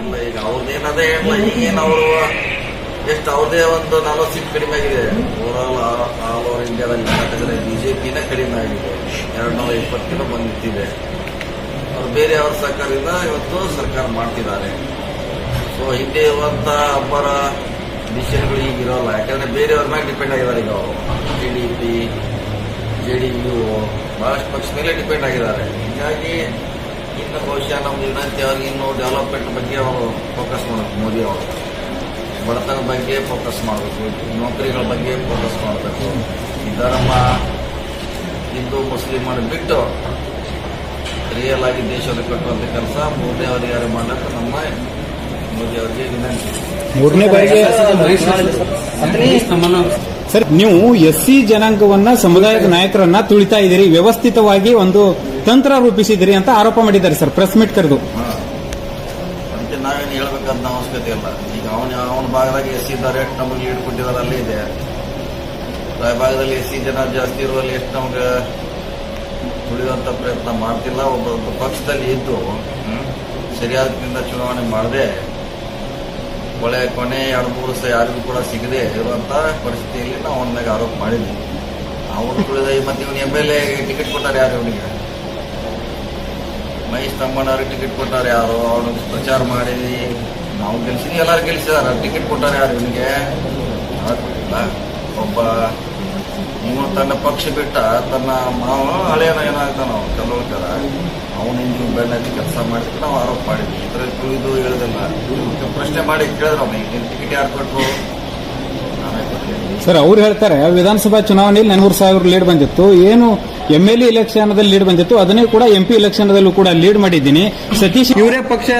ಇಲ್ಲ ಈಗ ಅವ್ರದ್ದೇನದೇ ಇಲ್ಲ. ಈಗೇನು ಅವರು ಎಷ್ಟು ಅವ್ರದೇ ಒಂದು 40 ಸೀಟ್ ಕಡಿಮೆ ಆಗಿದೆ. ಓವರಾಲ್ ಆಲ್ ಓವರ್ ಇಂಡಿಯಾದಲ್ಲಿ ಕರ್ನಾಟಕದ ಬಿಜೆಪಿನೇ ಕಡಿಮೆ ಆಗಿದೆ. 220 ಬಂದು ನಿಂತಿದೆ. ಅವ್ರು ಬೇರೆಯವ್ರ ಸರ್ಕಾರದಿಂದ ಇವತ್ತು ಸರ್ಕಾರ ಮಾಡ್ತಿದ್ದಾರೆ. ಸೊ ಹಿಂದೆ ಇರುವಂತ ಒಬ್ಬರ ಡಿಸಿಷನ್ಗಳು ಈಗ ಇರೋಲ್ಲ. ಯಾಕಂದ್ರೆ ಬೇರೆಯವ್ರ ಮೇಲೆ ಡಿಪೆಂಡ್ ಆಗಿದ್ದಾರೆ. ಈಗ ಅವರು TDP, JDU ಬಹಳಷ್ಟು ಪಕ್ಷ ಮೇಲೆ ಡಿಪೆಂಡ್ ಆಗಿದ್ದಾರೆ. ಹೀಗಾಗಿ ಇನ್ನು ಬಹುಶಃ ನಮ್ದು ವಿನಂತಿ ಅವ್ರಿಗೆ ಇನ್ನು ಡೆವಲಪ್ಮೆಂಟ್ ಬಗ್ಗೆ ಅವರು ಫೋಕಸ್ ಮಾಡಬೇಕು. ಮೋದಿ ಅವರು ಬಡತನದ ಬಗ್ಗೆ ಫೋಕಸ್ ಮಾಡಬೇಕು, ನೌಕರಿಗಳ ಬಗ್ಗೆ ಫೋಕಸ್ ಮಾಡಬೇಕು. ಈ ಧರ್ಮ ಹಿಂದೂ ಮುಸ್ಲಿಮನ್ನು ಬಿಟ್ಟು ರಿಯಲ್ ಆಗಿ ದೇಶವನ್ನು ಕಟ್ಟುವಂತ ಕೆಲಸ ಮೋದಿ ಅವರಿಗೆ ಯಾರು ಮಾಡಕ್ಕೆ ನಮ್ಮ ಮೋದಿ ಅವರಿಗೆ ವಿನಂತಿ. ಮೂರನೇ ಬಾರಿಗೆ ಸರ್, ನೀವು SC ಜನಾಂಗವನ್ನ ಸಮುದಾಯದ ನಾಯಕರನ್ನ ತುಳಿತಾ ಇದ್ದೀರಿ, ವ್ಯವಸ್ಥಿತವಾಗಿ ಒಂದು ತಂತ್ರ ರೂಪಿಸಿದಿರಿ ಅಂತ ಆರೋಪ ಮಾಡಿದ್ದಾರೆ ಸರ್ ಪ್ರೆಸ್ ಮೀಟ್ ಕರೆದು. ಅದಕ್ಕೆ ನಾವೇನು ಹೇಳ್ಬೇಕಂತ ಅವಶ್ಯಕತೆ ಇಲ್ಲ. ಈಗ ಅವನ ಭಾಗದಾಗ SC ಇದ್ದಾರೆ, ನಮಗೆ ಲೀಡ್ ಕೊಟ್ಟಿದ್ದಾರೆ, ಅಲ್ಲೇ ಇದೆ. ಭಾಗದಲ್ಲಿ SC ಜನ ಜಾಸ್ತಿ ಇರುವಲ್ಲಿ ಎಷ್ಟು ನಮ್ಗೆ ತುಳಿಯುವಂತ ಪ್ರಯತ್ನ ಮಾಡ್ತಿಲ್ಲ. ಒಬ್ಬ ಪಕ್ಷದಲ್ಲಿ ಇದ್ದು ಸರಿಯಾದ ಚುನಾವಣೆ ಮಾಡದೆ ಕೊನೆ 2-3 ವರ್ಷ ಯಾರಿಗೂ ಕೂಡ ಸಿಗದೆ ಇರುವಂತ ಪರಿಸ್ಥಿತಿಯಲ್ಲಿ ನಾವು ಅವನ ಮೇಲೆ ಆರೋಪ ಮಾಡಿದ್ವಿ. ಅವನು ತುಳಿದ ಮತ್ತೆ ಇವನು MLA ಟಿಕೆಟ್ ಕೊಟ್ಟಾರೆ ಯಾರು? ಇವನಿಗೆ ಮಹೇಶ್ ತಮ್ಮಣ್ಣವ್ರಿಗೆ ಟಿಕೆಟ್ ಕೊಟ್ಟಾರೆ ಯಾರು? ಅವನು ಪ್ರಚಾರ ಮಾಡಿ ನಾವು ಗೆಲ್ಸಿದ್ವಿ, ಎಲ್ಲರೂ ಗೆಲ್ಸಿದಾರ. ಟಿಕೆಟ್ ಕೊಟ್ಟಾರೆ ಯಾರು ಇವನಿಗೆ? ಕೊಟ್ಟಿಲ್ಲ. ಒಬ್ಬ ಇವನು ತನ್ನ ಪಕ್ಷ ಬಿಟ್ಟ ತನ್ನ ಮಾವ ಹಳೆಯನ ಏನಾಗ್ತಾನ ಕಲ್ಲೋಳ್ಕರ ಅವನು ಹಿಂದಿನ ಬೆಣ್ಣೆ ಕೆಲಸ ಮಾಡಿದ್ರೆ ನಾವು ಆರೋಪ ಮಾಡಿದ್ವಿ. ಇದರಲ್ಲಿ ತುಳಿದು ಹೇಳೋದಿಲ್ಲ. ಪ್ರಶ್ನೆ ಮಾಡಿ ಕೇಳಿದ್ರು ಅವನಿಗೆ ಟಿಕೆಟ್ ಯಾರು ಕೊಟ್ಟರು? ನಾವೇ ಕೊಟ್ಟಿದ್ದೀವಿ ಸರ್. ಅವ್ರು ಹೇಳ್ತಾರೆ ವಿಧಾನಸಭಾ ಚುನಾವಣೆಯಲ್ಲಿ 400,000 ಲೀಡ್ ಬಂದಿತ್ತು, ಏನು MLA ಎಲೆಕ್ಷನ್ದಲ್ಲಿ ಲೀಡ್ ಬಂದಿತ್ತು, ಅದನ್ನೇ ಕೂಡ MP ಎಲೆಕ್ಷನ್ದಲ್ಲೂ ಕೂಡ ಲೀಡ್ ಮಾಡಿದ್ದೀನಿ. ಸತೀಶ್ ಇವರೇ ಪಕ್ಷ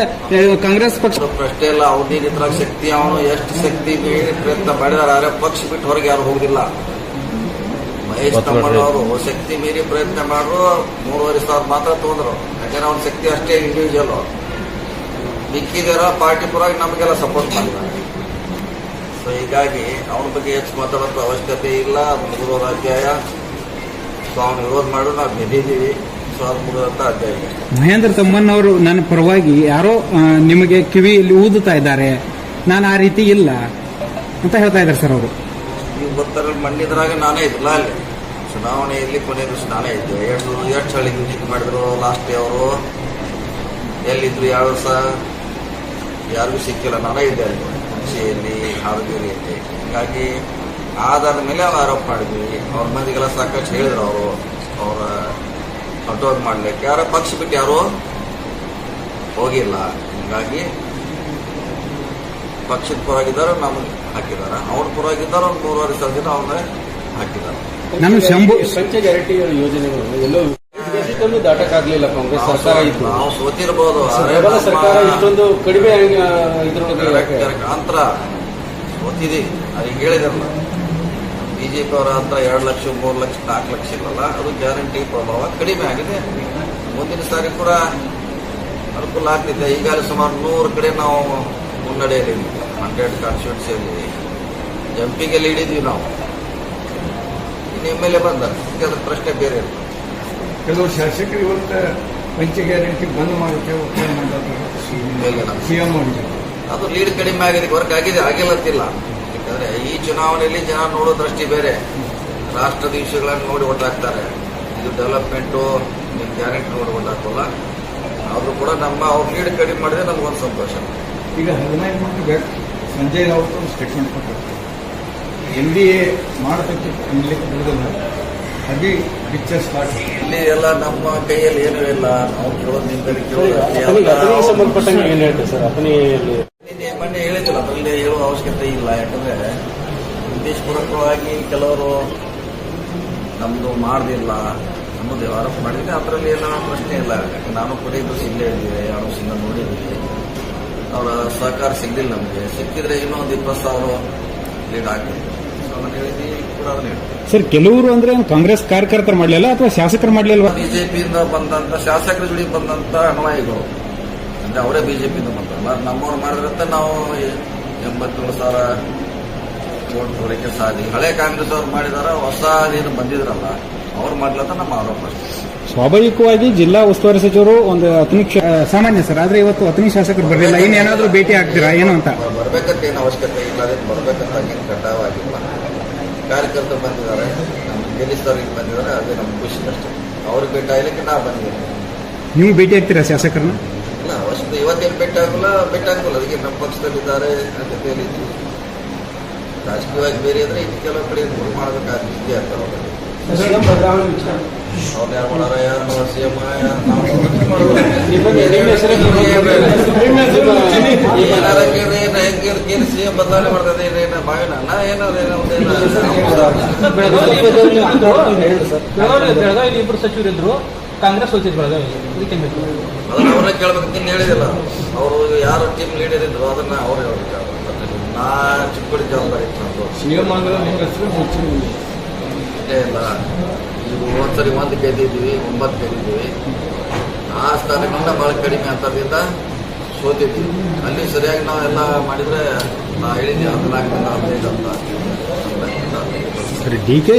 ಕಾಂಗ್ರೆಸ್ ಪಕ್ಷ ಪ್ರಶ್ನೆ ಇಲ್ಲ. ಅವ್ರಿಗೆ ಇದ್ರಾಗ ಶಕ್ತಿ ಅವನು ಎಷ್ಟು ಶಕ್ತಿ ಪ್ರಯತ್ನ ಮಾಡಿದಾರೆ. ಪಕ್ಷ ಬಿಟ್ಟು ಹೊರಗೆ ಯಾರು ಹೋಗುದಿಲ್ಲ. ಮಹೇಶ್ ತಮ್ಮಣ್ಣವರು ಶಕ್ತಿ ಮೀರಿ ಪ್ರಯತ್ನ ಮಾಡಿದ್ರು 3,500 ಮಾತ್ರ ತಗೊಂಡ್ರು. ಯಾಕಂದ್ರೆ ಅವ್ನ ಶಕ್ತಿ ಅಷ್ಟೇ ಇಂಡಿವಿಜುವಲ್. ಮಿಕ್ಕಿದಾರ ಪಾರ್ಟಿ ಪರವಾಗಿ ನಮಗೆಲ್ಲ ಸಪೋರ್ಟ್ ಮಾಡಿದ್ದಾರೆ. ಸೊ ಹೀಗಾಗಿ ಅವನ ಬಗ್ಗೆ ಹೆಚ್ಚು ಮಾತಾಡೋಂಥ ಅವಶ್ಯಕತೆ ಇಲ್ಲ. ಅದು ಮುಗಿದೋದ ಅಧ್ಯಾಯ. ಸೊ ಅವನು ವಿರೋಧ ಮಾಡಿ ನಾವು ಗೆದ್ದಿದ್ದೀವಿ. ಸೊ ಅದು ಮುಗಿದಂತ ಅಧ್ಯಾಯ. ಮಹೇಂದ್ರ ತಮ್ಮಣ್ಣವರು ನನ್ನ ಪರವಾಗಿ ಯಾರೋ ನಿಮಗೆ ಕಿವಿಯಲ್ಲಿ ಊದುತ್ತಾ ಇದ್ದಾರೆ, ನಾನು ಆ ರೀತಿ ಇಲ್ಲ ಅಂತ ಹೇಳ್ತಾ ಇದ್ದಾರೆ ಸರ್ ಅವರು. ನೀವು ಬರ್ತಾರೆ ಮಣ್ಣಿದ್ರಾಗ ನಾನೇ ಇದ್ದಿಲ್ಲ. ಅಲ್ಲಿ ಚುನಾವಣೆಯಲ್ಲಿ ಕೊನೆ ದಿವಸ ನಾನೇ ಇದ್ದೆ. ಎಷ್ಟು ಹಳ್ಳಿ ವಿಸಿಟ್ ಮಾಡಿದ್ರು ಲಾಸ್ಟ್ ಅವರು. ಎಲ್ಲಿದ್ರು 2 ವರ್ಷ ಯಾರಿಗೂ ಸಿಕ್ಕಿಲ್ಲ. ನಾನೇ ಇದ್ದೆ ಅಲ್ಲಿ ಕುರ್ಚಿಯಲ್ಲಿ, ಹಾವೇರಿಯಲ್ಲಿ. ಹೀಗಾಗಿ ಆಧಾರದ ಮೇಲೆ ಅವ್ರು ಆರೋಪ ಮಾಡಿದ್ವಿ. ಅವ್ರ ಮಂದಿಗೆಲ್ಲ ಸಾಕಷ್ಟು ಹೇಳಿದ್ರು ಅವರು ಅವರ ಅಟೋರ್ ಮಾಡ್ಲಿಕ್ಕೆ. ಯಾರೋ ಪಕ್ಷ ಬಿಟ್ಟು ಯಾರು ಹೋಗಿಲ್ಲ. ಹೀಗಾಗಿ ಪಕ್ಷದ ಪರವಾಗಿದ್ದಾರೆ, ನಮಗೆ ಹಾಕಿದಾರ. ಅವ್ರ ಪರವಾಗಿದ್ದಾರೆ, ಅವ್ರು 3,500 ಜನ ಅವ್ರನ್ನ ಹಾಕಿದ್ದಾರೆ. ನಾನು ಪಂಚ ಗ್ಯಾರಂಟಿ ಯೋಜನೆಗಳು ಎಲ್ಲೋ ದಾಟಕ್ಕಾಗ್ಲಿಲ್ಲ. ಕಾಂಗ್ರೆಸ್ ಸರ್ಕಾರ ಇತ್ತು, ನಾವು ಸೋತಿರ್ಬೋದು. ಸರ್ಕಾರ ಇಷ್ಟೊಂದು ಕಡಿಮೆ ಇದ್ರೊಳಗೆ ಅಂತರ ಸೋತಿದೀವಿ. ಅದಕ್ಕೆ ಹೇಳಿದಾರಲ್ಲ BJP ಅವರ ಅಂತರ 2 ಲಕ್ಷ, 3 ಲಕ್ಷ, 4 ಲಕ್ಷ ಇಲ್ಲಲ್ಲ. ಅದು ಗ್ಯಾರಂಟಿ ಪ್ರಭಾವ ಕಡಿಮೆ ಆಗಿದೆ. ಮುಂದಿನ ಸಾರಿ ಕೂಡ ಅನುಕೂಲ ಆಗ್ತಿದೆ. ಈಗಾಗಲೇ ಸುಮಾರು 100 ಕಡೆ ನಾವು ಮುನ್ನಡೆಯಲ್ಲಿ 100 ಕಾನ್ಸ್ಟಿಟ್ಯೂನ್ಸಿಯಲ್ಲಿ MP ಗೆ ಹಿಡಿದ್ವಿ ನಾವು. ಇನ್ನು MLA ಬಂದ ಅದ್ರ ಪ್ರಶ್ನೆ ಬೇರೆ ಇರ್ತದೆ. ಕೆಲವು ಶಾಸಕರು ಇವತ್ತು ಪಂಚ ಗ್ಯಾರಂಟಿ ಬಂದ್ ಮಾಡೋಕೆ CM ಅದು ಲೀಡ್ ಕಡಿಮೆ ಆಗಿದೆ. ವರ್ಕ್ ಆಗಿದೆ, ಆಗಿಲ್ಲಂತಿಲ್ಲ. ಯಾಕಂದ್ರೆ ಈ ಚುನಾವಣೆಯಲ್ಲಿ ಜನ ನೋಡೋ ದೃಷ್ಟಿ ಬೇರೆ. ರಾಷ್ಟ್ರದ ವಿಷಯಗಳನ್ನು ನೋಡಿ ಓಟ್ ಹಾಕ್ತಾರೆ. ಇದು ಡೆವಲಪ್ಮೆಂಟು ಗ್ಯಾರಂಟಿ ನೋಡಿ ಓಟ್ ಹಾಕೋಲ್ಲ. ಆದ್ರೂ ಕೂಡ ಅವ್ರ ಲೀಡ್ ಕಡಿಮೆ ಮಾಡಿದ್ರೆ ನಮಗೊಂದು ಸಂತೋಷ. ಈಗ 15 ಮಂದಿ ಸಂಜಯ್ ರಾವುತ್ ಒಂದು ಸ್ಟೇಟ್ಮೆಂಟ್ ಕೊಟ್ಟರು. NDA ಮಾಡೋದಕ್ಕೆ ಬಿಡುವುದಿಲ್ಲ, ಅದೇ ಪಿಕ್ಚರ್ ಸ್ಟಾರ್ಟ್. ಇಲ್ಲಿ ಎಲ್ಲ ನಮ್ಮ ಕೈಯಲ್ಲಿ ಏನೂ ಇಲ್ಲ. ನಾವು ಕೇಳೋದು ನಿಂತಲ್ಲಿ ಸಂಬಂಧಪಟ್ಟಂಗೆ ಏನ್ ಹೇಳ್ತಾರೆ ಸರ್? ಮೊನ್ನೆ ಹೇಳಿದ್ರು, ಅದರಲ್ಲಿ ಹೇಳುವ ಅವಶ್ಯಕತೆ ಇಲ್ಲ. ಯಾಕಂದ್ರೆ ಉದ್ದೇಶಪೂರ್ವಕವಾಗಿ ಕೆಲವರು ನಮ್ದು ಮಾಡುದಿಲ್ಲ ನಮ್ಮದು ಆರೋಪ ಮಾಡಿದ್ರೆ ಅದರಲ್ಲಿ ಏನೋ ಪ್ರಶ್ನೆ ಇಲ್ಲ. ಯಾಕಂದ್ರೆ ನಾನು ಕೂಡ ಇದ್ದು ಇಲ್ಲೇ ಇದ್ದೀವಿ, 2 ವರ್ಷದಿಂದ ನೋಡಿದ್ದೀವಿ. ಅವರ ಸಹಕಾರ ಸಿಗಲಿಲ್ಲ ನಮಗೆ. ಸಿಕ್ಕಿದ್ರೆ ಇನ್ನೂ ಒಂದು 20,000 ಲೀಡ್ ಆಗ್ತಿತ್ತು. ಅದನ್ನು ಹೇಳಿದ್ವಿ ಕೂಡ ಅದನ್ನ ಹೇಳ್ತೀವಿ ಸರ್. ಕೆಲವರು ಅಂದ್ರೆ ಕಾಂಗ್ರೆಸ್ ಕಾರ್ಯಕರ್ತರು ಮಾಡಲಿಲ್ಲ ಅಥವಾ ಶಾಸಕರು ಮಾಡಲಿಲ್ವಾ? BJPಯಿಂದ ಬಂದಂತ ಶಾಸಕರ ಜೋಡಿ ಬಂದಂತ ಅನ್ವಾಯಿಗಳು ಅಂದ್ರೆ ಅವರೇ BJPಯಿಂದ ಬಂದಲ್ಲ. ನಮ್ಮವ್ರು ಮಾಡಿದ್ರಂತ ನಾವು 87,000 ವೋಟ್ ಹೊರಕ್ಕೆ ಸಾಧಿ. ಹಳೆ ಕಾಂಗ್ರೆಸ್ ಅವ್ರು ಮಾಡಿದಾರ, ಹೊಸ ಏನು ಬಂದಿದ್ರಲ್ಲ ಅವ್ರು ಮಾಡ್ಲತ್ತ ನಮ್ಮ ಆರೋಪ ಅಷ್ಟೇ. ಸ್ವಾಭಾವಿಕವಾಗಿ ಜಿಲ್ಲಾ ಉಸ್ತುವಾರಿ ಸಚಿವರು ಒಂದು ಅತನಿ ಸಾಮಾನ್ಯ ಸರ್, ಆದ್ರೆ ಇವತ್ತು ಅತನಿ ಶಾಸಕರು ಬರಲಿಲ್ಲ. ಇನ್ನೇನಾದ್ರೂ ಭೇಟಿ ಆಗ್ತೀರಾ ಏನು ಅಂತ? ಬರ್ಬೇಕಂತ ಏನು ಅವಶ್ಯಕತೆ ಇಲ್ಲ, ಅದೇನು ಬರ್ಬೇಕಂತ ಏನು ಕಡ್ಡಾಯವಾಗಿಲ್ಲ. ಕಾರ್ಯಕರ್ತರು ಬಂದಿದ್ದಾರೆ, ನಮ್ಮ ಗೆಲ್ಲಿಸಿದವ್ರಿಗೆ ಬಂದಿದ್ದಾರೆ, ಅದೇ ನಮ್ಗೆ ಖುಷಿ ಅಷ್ಟೇ. ಅವ್ರಿಗೆ ಭೇಟಿ ಆಗ್ಲಿಕ್ಕೆ ನಾವು ಬಂದಿದ್ದೀವಿ. ನೀವು ಭೇಟಿ ಆಗ್ತೀರಾ ಶಾಸಕರನ್ನ? ಇಲ್ಲ, ಅವಶ್ಯಕತೆ ಇವತ್ತೇನು ಭೇಟಿ ಆಗೋಲ್ಲ, ಅದಕ್ಕೆ ನಮ್ಮ ಪಕ್ಷದಲ್ಲಿದ್ದಾರೆ ಅಂತ ಹೇಳಿದ್ವಿ. ರಾಜಕೀಯವಾಗಿ ಬೇರೆ ಇದ್ರೆ ಇನ್ನು ಕೆಲವು ಕಡೆ ಮಾಡಬೇಕಾದ್ರೆ ಇದ್ದೇ ಆಗ್ತಾವೆ. ಸಿಎಂ ಬದಲಾವಣೆ ವಿಚಾರ ಅವ್ರು ಯಾರು ಮಾಡಾರ, ಯಾರು ಸಿಎಂ, ನಾವು ಏನು ಸಿಎಂ ಬದಲಾವಣೆ ಮಾಡ್ತದೆ, ಏನ ಬಾವಿನ ಬೆಳಗಾವಿ ಇಬ್ಬರು ಸಚಿವರಿದ್ರು, ಕಾಂಗ್ರೆಸ್ ಸೋತಿದ್ರು ಬೆಳಗಾವಿ. ಇದಕ್ಕೆ ಅದನ್ನ ಅವ್ರನ್ನೇ ಕೇಳ್ಬೇಕಂತ ಹೇಳಿದಿಲ್ಲ. ಅವರು ಯಾರು ಟೀಮ್ ಲೀಡರ್ ಇದ್ರು ಅದನ್ನ ಅವ್ರು ಹೇಳ್ಬೇಕು. ನಾ ಚಿಕ್ಕಡಿ ಜವಾಬ್ದಾರಿ ಇತ್ತು ನಂದು. ಸಿಎಂ ಆಗಲ್ಲ ನಿಮ್ಮ ಹೆಸರು ಮುಚ್ಚಿಲ್ಲ. ಇಷ್ಟೇ ಇಲ್ಲ, ಈಗ ಒಂದ್ಸರಿ 1 ಗೆದ್ದಿದ್ದೀವಿ, 9 ಗೆದ್ದಿದ್ದೀವಿ. ಆ ಸ್ಥಾನಕ್ಕಿಂತ ಬಹಳ ಕಡಿಮೆ ಅಂತದಿಂದ ಸೋತಿದ್ದೀವಿ. ಅಲ್ಲಿ ಸರಿಯಾಗಿ ನಾವೆಲ್ಲ ಮಾಡಿದ್ರೆ ನಾ ಹೇಳಿದ್ದೆ 14 15 ಅಂತ. D K